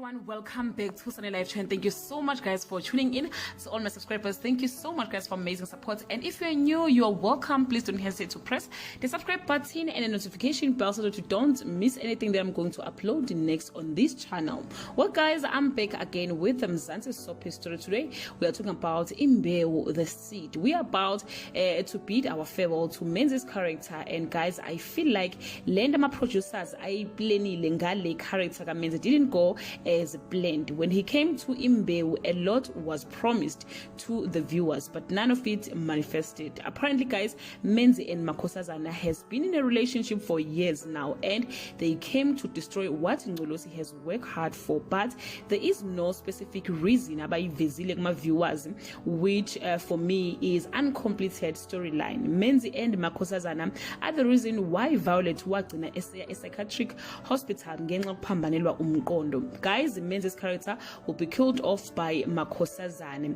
everyone, welcome back to Sunny Live Channel. Thank you so much guys for tuning in. To all my subscribers, thank you so much guys for amazing support, and if you're new, you are welcome. Please don't hesitate to press the subscribe button and the notification bell so that you don't miss anything that I'm going to upload next on this channel. Well guys, I'm back again with the Mzansi soap history. Today we are talking about Imbewu, the seed. We are about to bid our farewell to Menzi's character, and guys, I feel like my producers I planning ngale character Menzi didn't go as planned. When he came to Imbewu, a lot was promised to the viewers, but none of it manifested. Apparently guys, Menzi and Makhosazane has been in a relationship for years now, and they came to destroy what Ngolosi has worked hard for, but there is no specific reason about my viewers, which for me is uncompleted storyline. Menzi and Makhosazane are the reason why Violet worked in a psychiatric hospital. Guys, Menzi's character will be killed off by Makhosazane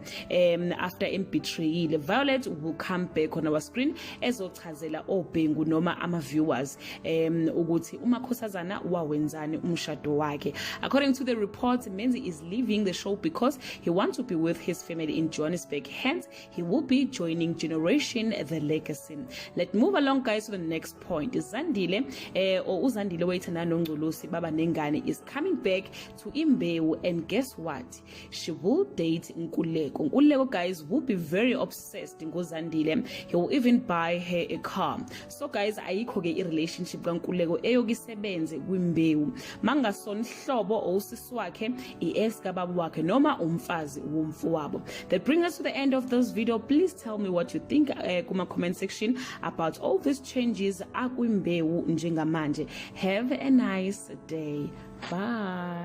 after betrayal. Violet will come back on our screen ezochazela obengu noma ama viewers ukuthi uMakhosazane wawenzani umshado wakhe. According to the report, Menzi is leaving the show because he wants to be with his family in Johannesburg. Hence, he will be joining Generation The Legacy. Let's move along guys to the next point. Uzandile wayithanda noNgcolosi baba nengane is coming back to Imbewu, and guess what? She will date Nkuleko. Nkuleko guys will be very obsessed in Zandile. He will even buy her a car. So guys, ayikho ke irelationship kaNkuleko eyokisebenze kwimbewu. Mangason hlobo osisi wakhe i-ex kababa wakhe noma umfazi womfowabo. That brings us to the end of this video. Please tell me what you think kuma comment section about all these changes akwimbewu njengamanje. Have a nice day. Bye.